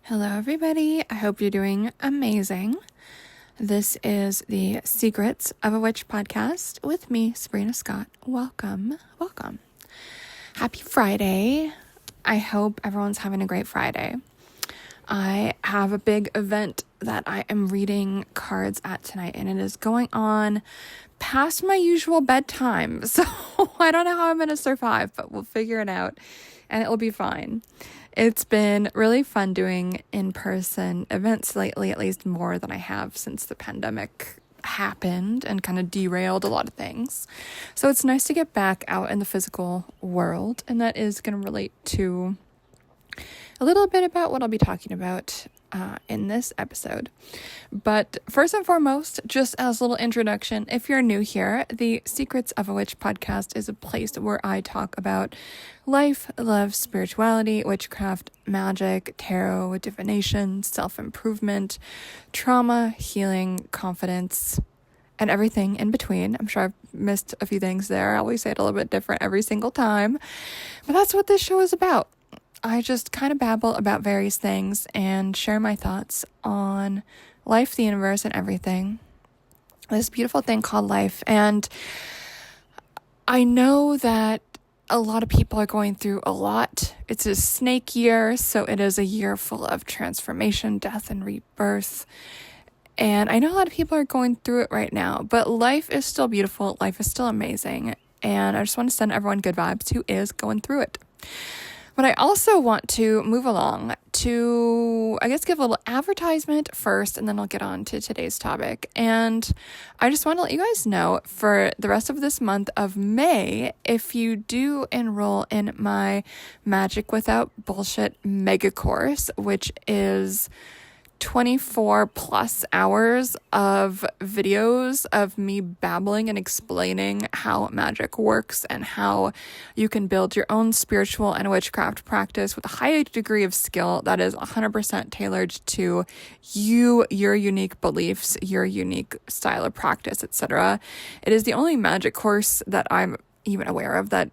Hello, everybody. I hope you're doing amazing. This is the Secrets of a Witch podcast with me, Sabrina Scott. Welcome. Happy Friday. I hope everyone's having a great Friday. I have a big event that I am reading cards at tonight, and it is going on past my usual bedtime. So I don't know how I'm going to survive, but we'll figure it out, and it will be fine. It's been really fun doing in-person events lately, at least more than I have since the pandemic happened and kind of derailed a lot of things. So it's nice to get back out in the physical world, and that is going to relate to a little bit about what I'll be talking about in this episode. But first and foremost, just as a little introduction, if you're new here, the Secrets of a Witch podcast is a place where I talk about life, love, spirituality, witchcraft, magic, tarot, divination, self-improvement, trauma, healing, confidence, and everything in between. I'm sure I've missed a few things there. I always say it a little bit different every single time, but that's what this show is about. I just kind of babble about various things and share my thoughts on life, the universe, and everything. This beautiful thing called life. And I know that a lot of people are going through a lot. It's a snake year, so it is a year full of transformation, death, and rebirth. And I know a lot of people are going through it right now, but life is still beautiful. Life is still amazing. And I just want to send everyone good vibes who is going through it. But I also want to move along to, give a little advertisement first, and then I'll get on to today's topic. And I just want to let you guys know for the rest of this month of May, if you do enroll in my Magic Without Bullshit mega course, which is 24 plus hours of videos of me babbling and explaining how magic works and how you can build your own spiritual and witchcraft practice with a high degree of skill that is 100% tailored to you, your unique beliefs, your unique style of practice, etc. It is the only magic course that I'm even aware of that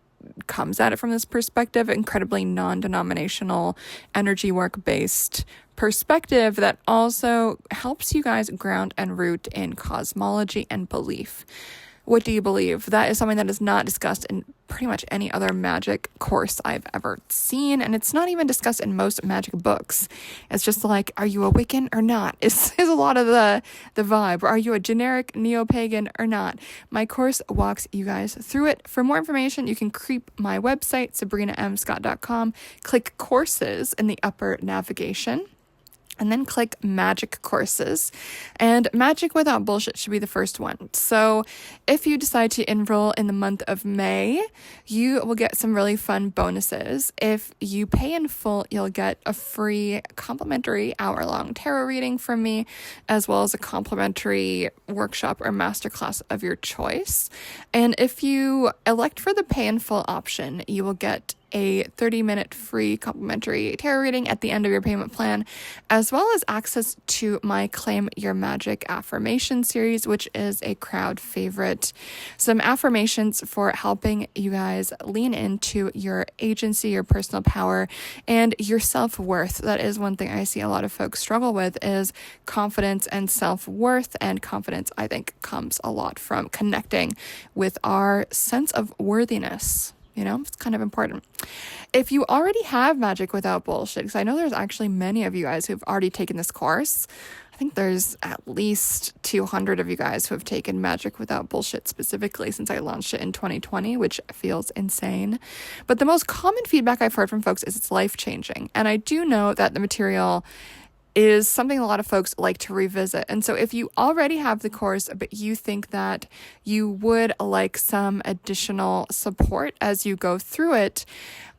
comes at it from this perspective, incredibly non-denominational, energy work based perspective that also helps you guys ground and root in cosmology and belief. What do you believe? That is something that is not discussed in pretty much any other magic course I've ever seen, and it's not even discussed in most magic books. It's just like, are you a Wiccan or not? Is a lot of the vibe. Or are you a generic neo-pagan or not? My course walks you guys through it. For more information, you can creep my website, sabrinamscott.com, click courses in the upper navigation, and then click Magic Courses. And Magic Without Bullshit should be the first one. So if you decide to enroll in the month of May, you will get some really fun bonuses. If you pay in full, you'll get a free complimentary hour-long tarot reading from me, as well as a complimentary workshop or masterclass of your choice. And if you elect for the pay in full option, you will get a 30-minute free complimentary tarot reading at the end of your payment plan, as well as access to my Claim Your Magic affirmation series, which is a crowd favorite. Some affirmations for helping you guys lean into your agency, your personal power, and your self-worth. That is one thing I see a lot of folks struggle with, is confidence and self-worth. And confidence, I think, comes a lot from connecting with our sense of worthiness. It's kind of important. If you already have Magic Without Bullshit, because I know there's actually many of you guys who've already taken this course. I think there's at least 200 of you guys who have taken Magic Without Bullshit specifically since I launched it in 2020, which feels insane. But the most common feedback I've heard from folks is it's life-changing. And I do know that the material is something a lot of folks like to revisit. And so if you already have the course, but you think that you would like some additional support as you go through it,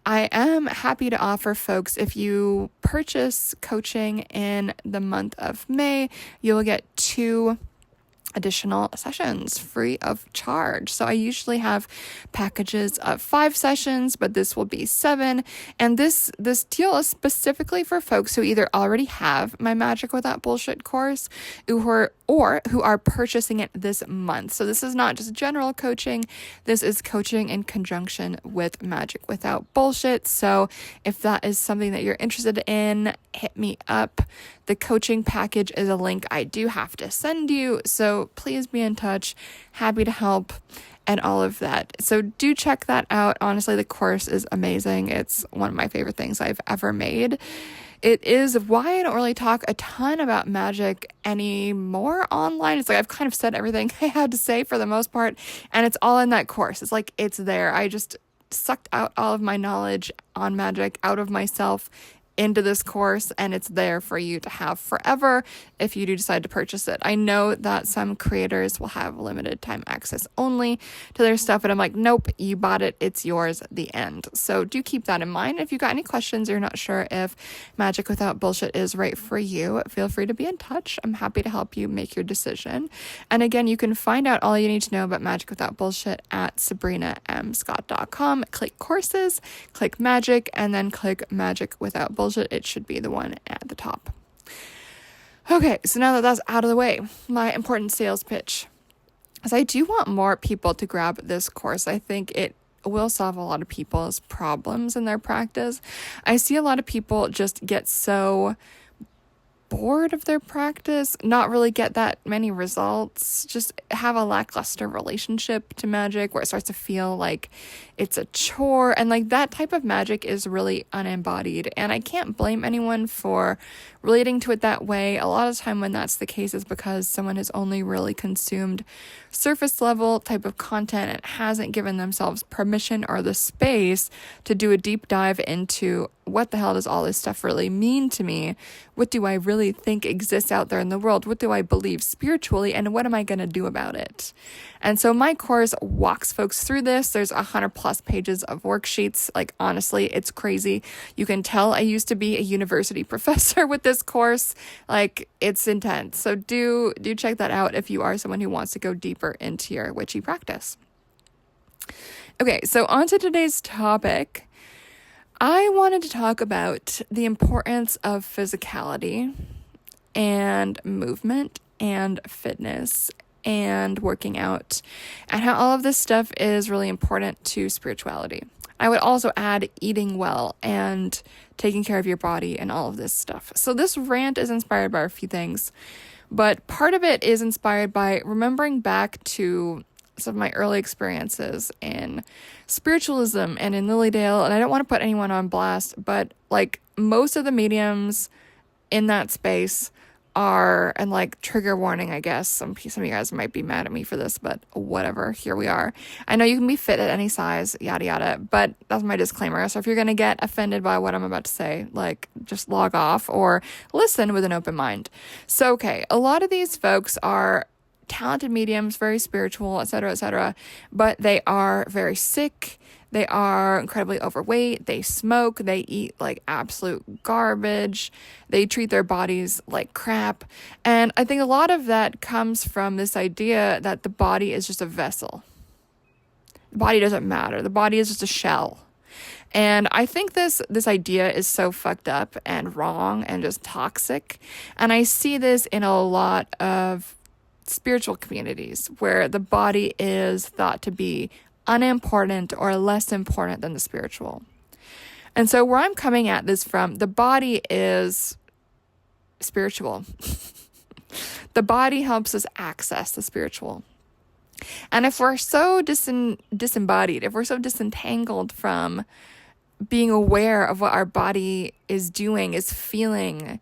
I am happy to offer folks, if you purchase coaching in the month of May, you will get 2 additional sessions free of charge. So I usually have packages of 5 sessions, but this will be 7. And this deal is specifically for folks who either already have my Magic Without Bullshit course, or or who are purchasing it this month. So this is not just general coaching. This is coaching in conjunction with Magic Without Bullshit. So if that is something that you're interested in, hit me up. The coaching package is a link I do have to send you. So please be in touch. Happy to help and all of that. So do check that out. Honestly, the course is amazing. It's one of my favorite things I've ever made. It is why I don't really talk a ton about magic anymore online. It's like I've kind of said everything I had to say for the most part, and it's all in that course. It's like it's there. I just sucked out all of my knowledge on magic out of myself into this course, and it's there for you to have forever if you do decide to purchase it. I know that some creators will have limited time access only to their stuff, and I'm like, nope, you bought it, it's yours, the end. So do keep that in mind. If you got any questions, you're not sure if Magic Without Bullshit is right for you, feel free to be in touch. I'm happy to help you make your decision. And again, you can find out all you need to know about Magic Without Bullshit at sabrinamscott.com. Click courses, click magic, and then click Magic Without Bullshit. It should be the one at the top. Okay, so now that that's out of the way, my important sales pitch is I do want more people to grab this course. I think it will solve a lot of people's problems in their practice. I see a lot of people just get so bored of their practice, not really get that many results, just have a lackluster relationship to magic where it starts to feel like it's a chore, and like that type of magic is really unembodied, and I can't blame anyone for relating to it that way. A lot of time when that's the case is because someone has only really consumed surface level type of content and hasn't given themselves permission or the space to do a deep dive into what the hell does all this stuff really mean to me? What do I really think exists out there in the world? What do I believe spiritually? And what am I going to do about it? And so my course walks folks through this. There's 100+ pages of worksheets. Like, honestly, it's crazy. You can tell I used to be a university professor with this course. Like, it's intense. So do check that out if you are someone who wants to go deeper into your witchy practice. Okay, so on to today's topic. I wanted to talk about the importance of physicality and movement and fitness and working out, and how all of this stuff is really important to spirituality. I would also add eating well and taking care of your body and all of this stuff. So this rant is inspired by a few things, but part of it is inspired by remembering back to some of my early experiences in spiritualism and in Lilydale. And I don't want to put anyone on blast, but like most of the mediums in that space are, and like trigger warning, I guess some of you guys might be mad at me for this, but whatever, here we are. I know you can be fit at any size, yada yada, but that's my disclaimer. So if you're gonna get offended by what I'm about to say, like just log off or listen with an open mind. So okay, a lot of these folks are talented mediums, very spiritual, etc., but they are very sick. They are incredibly overweight. They smoke. They eat like absolute garbage. They treat their bodies like crap. And I think a lot of that comes from this idea that the body is just a vessel. The body doesn't matter. The body is just a shell. And I think this idea is so fucked up and wrong and just toxic. And I see this in a lot of spiritual communities where the body is thought to be unimportant or less important than the spiritual. And so where I'm coming at this from, the body is spiritual. The body helps us access the spiritual. And if we're so disembodied, if we're so disentangled from being aware of what our body is doing, is feeling,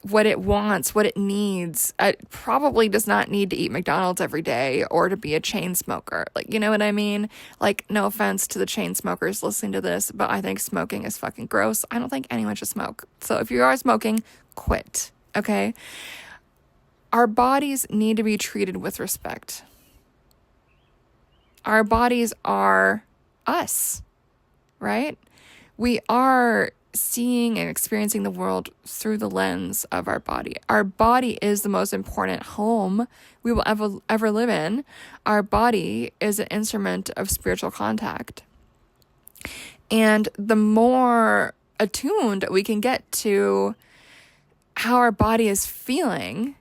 what it wants, what it needs. It probably does not need to eat McDonald's every day or to be a chain smoker. Like, you know what I mean? Like, no offense to the chain smokers listening to this, but I think smoking is fucking gross. I don't think anyone should smoke. So if you are smoking, quit, okay? Our bodies need to be treated with respect. Our bodies are us, right? We are seeing and experiencing the world through the lens of our body. Our body is the most important home we will ever live in. Our body is an instrument of spiritual contact. And the more attuned we can get to how our body is feeling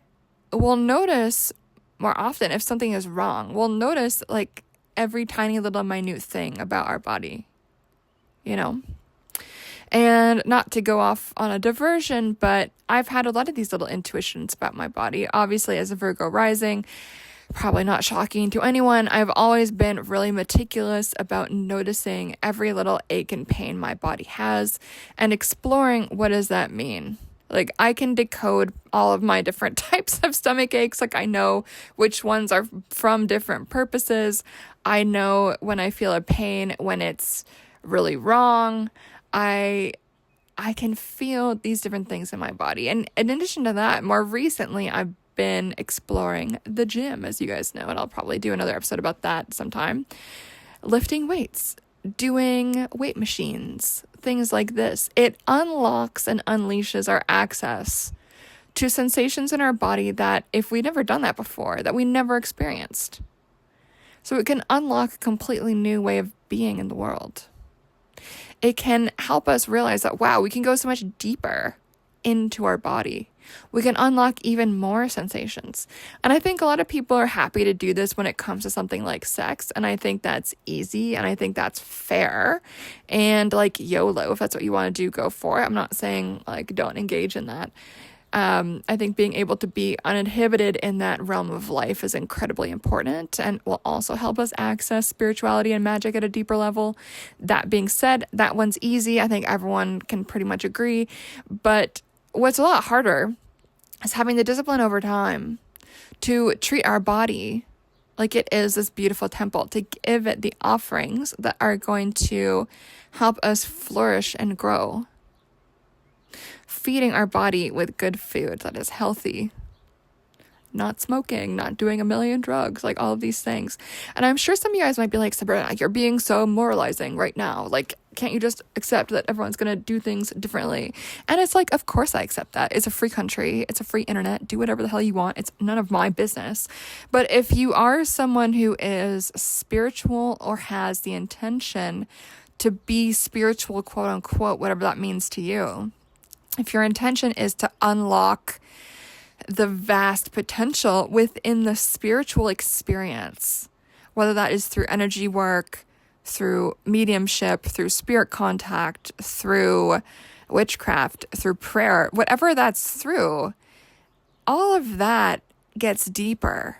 we'll notice more often if something is wrong. We'll notice like every tiny little minute thing about our body, you know? And not to go off on a diversion, but I've had a lot of these little intuitions about my body. Obviously, as a Virgo rising, probably not shocking to anyone, I've always been really meticulous about noticing every little ache and pain my body has and exploring what does that mean. Like, I can decode all of my different types of stomach aches. Like, I know which ones are from different purposes. I know when I feel a pain, when it's really wrong. I can feel these different things in my body. And in addition to that, more recently, I've been exploring the gym, as you guys know, and I'll probably do another episode about that sometime. Lifting weights, doing weight machines, things like this. It unlocks and unleashes our access to sensations in our body that if we'd never done that before, that we never experienced. So it can unlock a completely new way of being in the world. It can help us realize that, wow, we can go so much deeper into our body. We can unlock even more sensations. And I think a lot of people are happy to do this when it comes to something like sex. And I think that's easy. And I think that's fair. And like YOLO, if that's what you want to do, go for it. I'm not saying like don't engage in that. I think being able to be uninhibited in that realm of life is incredibly important and will also help us access spirituality and magic at a deeper level. That being said, that one's easy. I think everyone can pretty much agree. But what's a lot harder is having the discipline over time to treat our body like it is this beautiful temple, to give it the offerings that are going to help us flourish and grow. Feeding our body with good food that is healthy, not smoking, not doing a million drugs, like all of these things. And I'm sure some of you guys might be like, Sabrina, you're being so moralizing right now. Like, can't you just accept that everyone's going to do things differently? And it's like, of course I accept that. It's a free country. It's a free internet. Do whatever the hell you want. It's none of my business. But if you are someone who is spiritual or has the intention to be spiritual, quote unquote, whatever that means to you, if your intention is to unlock the vast potential within the spiritual experience, whether that is through energy work, through mediumship, through spirit contact, through witchcraft, through prayer, whatever that's through, all of that gets deeper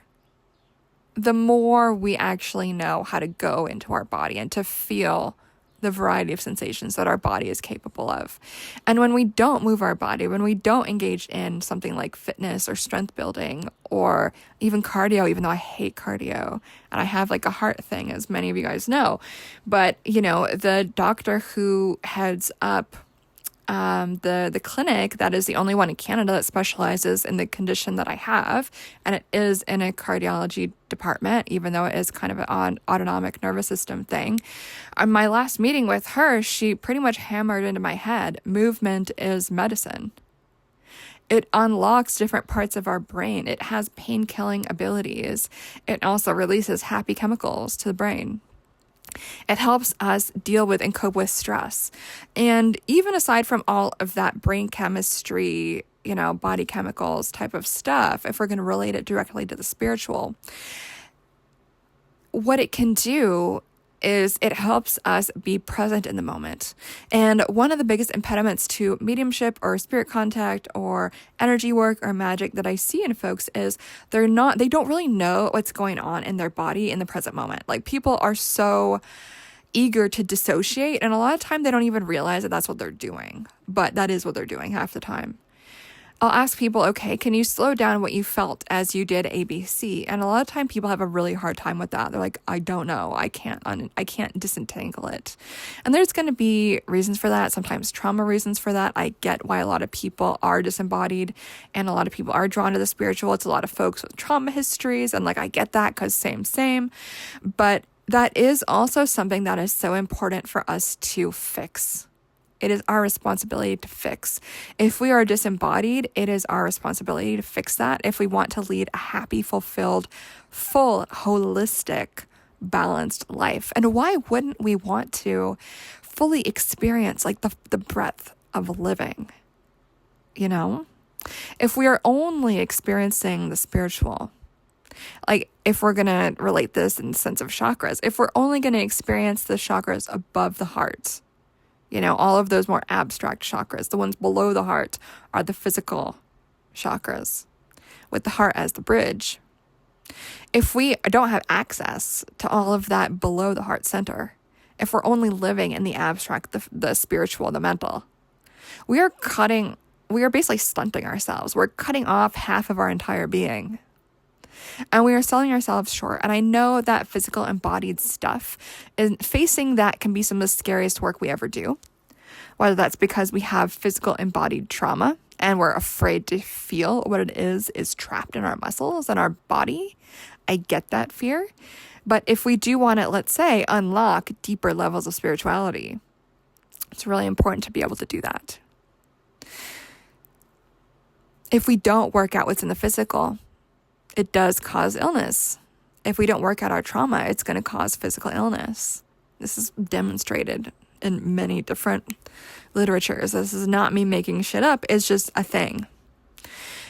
the more we actually know how to go into our body and to feel the variety of sensations that our body is capable of. And when we don't move our body, when we don't engage in something like fitness or strength building or even cardio, even though I hate cardio and I have like a heart thing, as many of you guys know, but you know, the doctor who heads up the clinic that is the only one in Canada that specializes in the condition that I have, and it is in a cardiology department, even though it is kind of an autonomic nervous system thing. On my last meeting with her, she pretty much hammered into my head, movement is medicine. It unlocks different parts of our brain. It has pain-killing abilities. It also releases happy chemicals to the brain. It helps us deal with and cope with stress. And even aside from all of that brain chemistry, you know, body chemicals type of stuff, if we're going to relate it directly to the spiritual, what it can do is it helps us be present in the moment. And one of the biggest impediments to mediumship or spirit contact or energy work or magic that I see in folks is they don't really know what's going on in their body in the present moment. Like, people are so eager to dissociate, and a lot of time they don't even realize that that's what they're doing, but that is what they're doing half the time. I'll ask people, okay, can you slow down what you felt as you did ABC? And a lot of time people have a really hard time with that. They're like, I don't know. I can't disentangle it. And there's going to be reasons for that. Sometimes trauma reasons for that. I get why a lot of people are disembodied and a lot of people are drawn to the spiritual. It's a lot of folks with trauma histories. And like, I get that because same. But that is also something that is so important for us to fix. It is our responsibility to fix. If we are disembodied, it is our responsibility to fix that if we want to lead a happy, fulfilled, full, holistic, balanced life. And why wouldn't we want to fully experience like the breadth of living, you know? If we are only experiencing the spiritual, like if we're going to relate this in the sense of chakras, if we're only going to experience the chakras above the heart, all of those more abstract chakras, the ones below the heart are the physical chakras, with the heart as the bridge. If we don't have access to all of that below the heart center, if we're only living in the abstract, the spiritual, the mental, we are basically stunting ourselves. We're cutting off half of our entire being. And we are selling ourselves short. And I know that physical embodied stuff, and facing that can be some of the scariest work we ever do. Whether that's because we have physical embodied trauma and we're afraid to feel what it is trapped in our muscles and our body. I get that fear. But if we do want to, let's say, unlock deeper levels of spirituality, it's really important to be able to do that. If we don't work out what's in the physical, it does cause illness. If we don't work out our trauma, it's going to cause physical illness. This is demonstrated in many different literatures. This is not me making shit up. It's just a thing.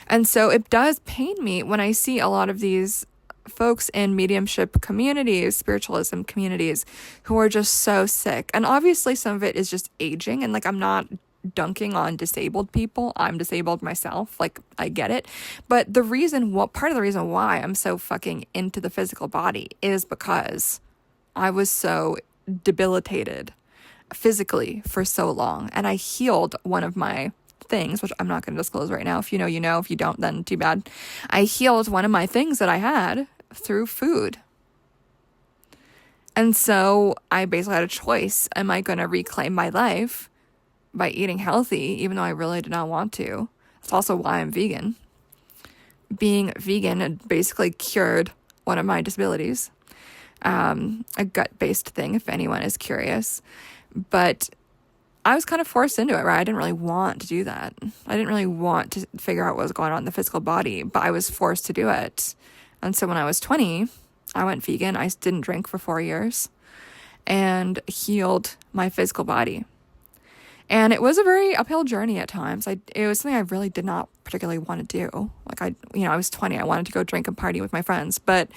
And so it does pain me when I see a lot of these folks in mediumship communities, spiritualism communities, who are just so sick. And obviously some of it is just aging. And I'm not dunking on disabled people. I'm disabled myself. I get it. But part of the reason why I'm so fucking into the physical body is because I was so debilitated physically for so long. And I healed one of my things, which I'm not going to disclose right now. If you know, you know. If you don't, then too bad. I healed one of my things that I had through food. And so I basically had a choice. Am I going to reclaim my life by eating healthy, even though I really did not want to? That's also why I'm vegan. Being vegan had basically cured one of my disabilities. A gut-based thing, if anyone is curious. But I was kind of forced into it, right? I didn't really want to do that. I didn't really want to figure out what was going on in the physical body, but I was forced to do it. And so when I was 20, I went vegan. I didn't drink for 4 years and healed my physical body. And it was a very uphill journey at times. It was something I really did not particularly want to do. I was 20. I wanted to go drink and party with my friends. But,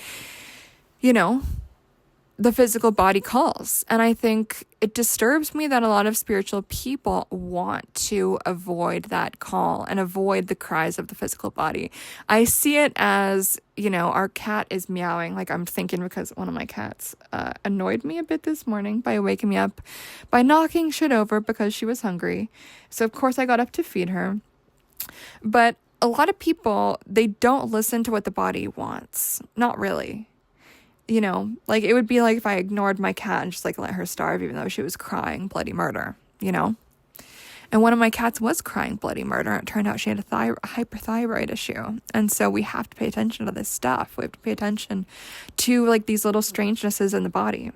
the physical body calls. And I think it disturbs me that a lot of spiritual people want to avoid that call and avoid the cries of the physical body. I see it as, our cat is meowing. I'm thinking because one of my cats annoyed me a bit this morning by waking me up by knocking shit over because she was hungry. So of course I got up to feed her. But a lot of people, they don't listen to what the body wants. Not really. It would be like if I ignored my cat and just let her starve, even though she was crying bloody murder, And one of my cats was crying bloody murder. It turned out she had a hyperthyroid issue. And so we have to pay attention to this stuff. We have to pay attention to these little strangenesses in the body.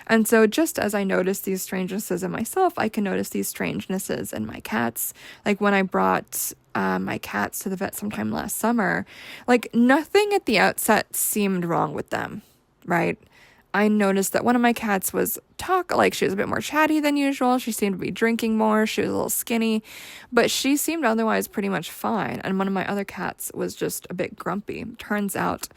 And so just as I notice these strangenesses in myself, I can notice these strangenesses in my cats. When I brought my cats to the vet sometime last summer, nothing at the outset seemed wrong with them. Right? I noticed that one of my cats was she was a bit more chatty than usual. She seemed to be drinking more. She was a little skinny, but she seemed otherwise pretty much fine. And one of my other cats was just a bit grumpy. Turns out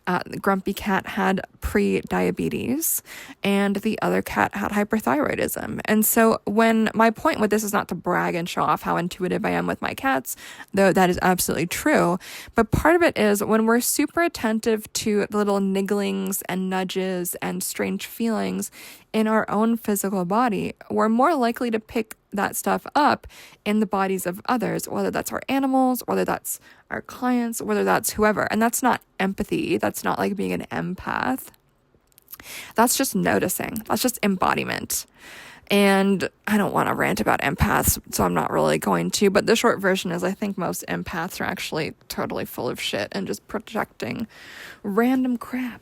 the grumpy cat had pre-diabetes and the other cat had hyperthyroidism. And so my point with this is not to brag and show off how intuitive I am with my cats, though that is absolutely true. But part of it is when we're super attentive to the little nigglings and nudges and strange feelings in our own physical body, we're more likely to pick that stuff up in the bodies of others, whether that's our animals, whether that's our clients, whether that's whoever. And that's not empathy. That's not being an empath. That's just noticing. That's just embodiment. And I don't want to rant about empaths, so I'm not really going to. But the short version is I think most empaths are actually totally full of shit and just projecting random crap.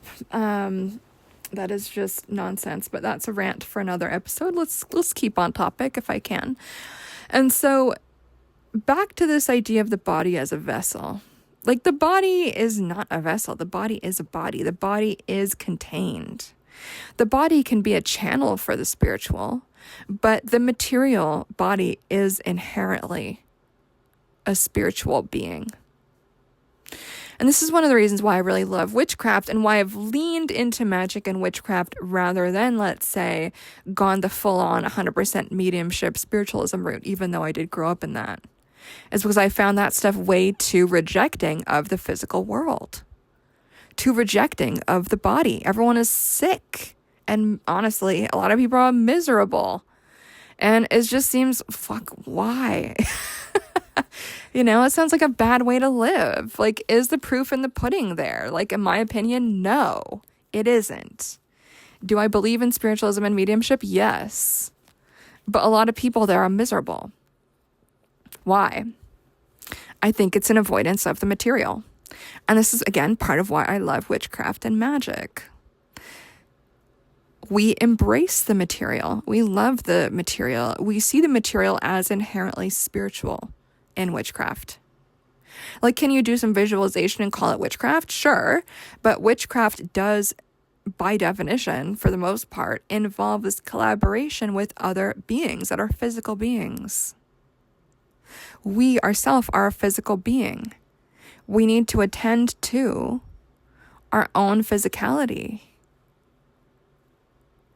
That is just nonsense, but that's a rant for another episode. Let's keep on topic if I can. And so back to this idea of the body as a vessel. The body is not a vessel. The body is a body. The body is contained. The body can be a channel for the spiritual, but the material body is inherently a spiritual being. And this is one of the reasons why I really love witchcraft and why I've leaned into magic and witchcraft rather than, let's say, gone the full-on 100% mediumship spiritualism route, even though I did grow up in that. It's because I found that stuff way too rejecting of the physical world, too rejecting of the body. Everyone is sick. And honestly, a lot of people are miserable. And it just seems, fuck, why? It sounds like a bad way to live. Like, is the proof in the pudding there? Like, in my opinion, no, it isn't. Do I believe in spiritualism and mediumship? Yes. But a lot of people there are miserable. Why? I think it's an avoidance of the material. And this is, again, part of why I love witchcraft and magic. We embrace the material. We love the material. We see the material as inherently spiritual in witchcraft. Like, can you do some visualization and call it witchcraft? Sure. But witchcraft does, by definition, for the most part, involve this collaboration with other beings that are physical beings. We ourselves are a physical being. We need to attend to our own physicality.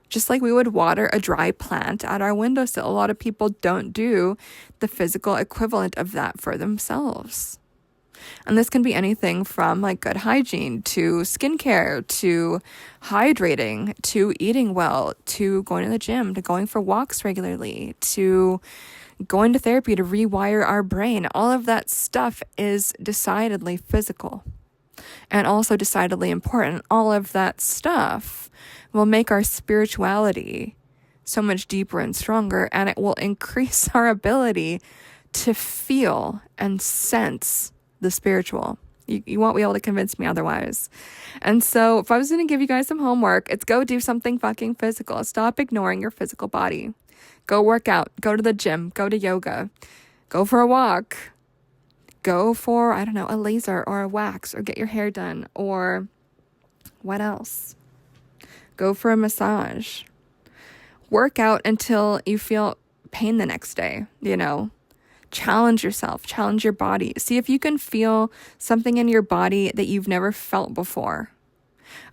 Just like we would water a dry plant at our windowsill. A lot of people don't do the physical equivalent of that for themselves. And this can be anything from like good hygiene to skincare to hydrating to eating well to going to the gym to going for walks regularly to going to therapy to rewire our brain. All of that stuff is decidedly physical and also decidedly important. All of that stuff will make our spirituality so much deeper and stronger, and it will increase our ability to feel and sense the spiritual. You won't be able to convince me otherwise. And so if I was going to give you guys some homework, it's go do something fucking physical. Stop ignoring your physical body. Go work out. Go to the gym. Go to yoga. Go for a walk. Go for, I don't know, a laser or a wax, or get your hair done, or what else? Go for a massage. Work out until you feel pain the next day, Challenge yourself, challenge your body. See if you can feel something in your body that you've never felt before.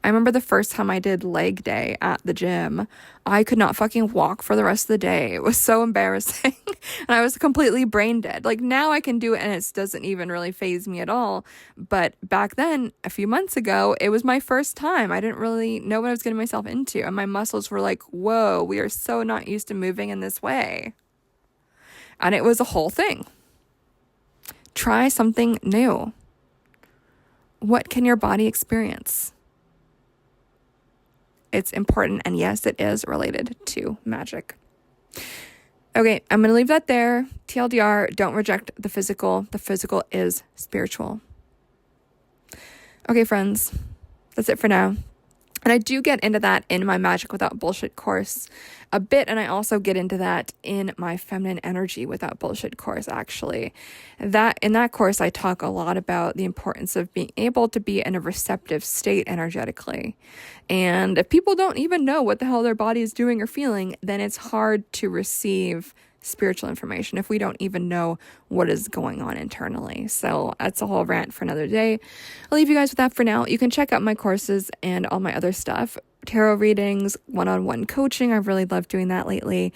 I remember the first time I did leg day at the gym, I could not fucking walk for the rest of the day. It was so embarrassing. And I was completely brain dead. Like, now I can do it and it doesn't even really faze me at all. But back then, a few months ago, it was my first time. I didn't really know what I was getting myself into. And my muscles were like, whoa, we are so not used to moving in this way. And it was a whole thing. Try something new. What can your body experience? It's important, and yes, it is related to magic. Okay, I'm going to leave that there. TLDR, don't reject the physical. The physical is spiritual. Okay, friends, that's it for now. And I do get into that in my Magic Without Bullshit course a bit, and I also get into that in my Feminine Energy Without Bullshit course, actually. In that course, I talk a lot about the importance of being able to be in a receptive state energetically. And if people don't even know what the hell their body is doing or feeling, then it's hard to receive spiritual information if we don't even know what is going on internally. So that's a whole rant for another day. I'll leave you guys with that for now. You can check out my courses and all my other stuff. Tarot readings, one-on-one coaching. I've really loved doing that lately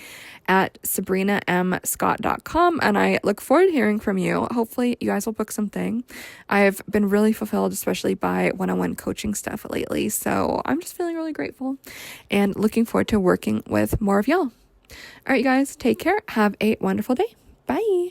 at sabrinamscott.com. And I look forward to hearing from you. Hopefully you guys will book something. I've been really fulfilled, especially by one-on-one coaching stuff lately. So I'm just feeling really grateful and looking forward to working with more of y'all. All right, you guys, take care. Have a wonderful day. Bye.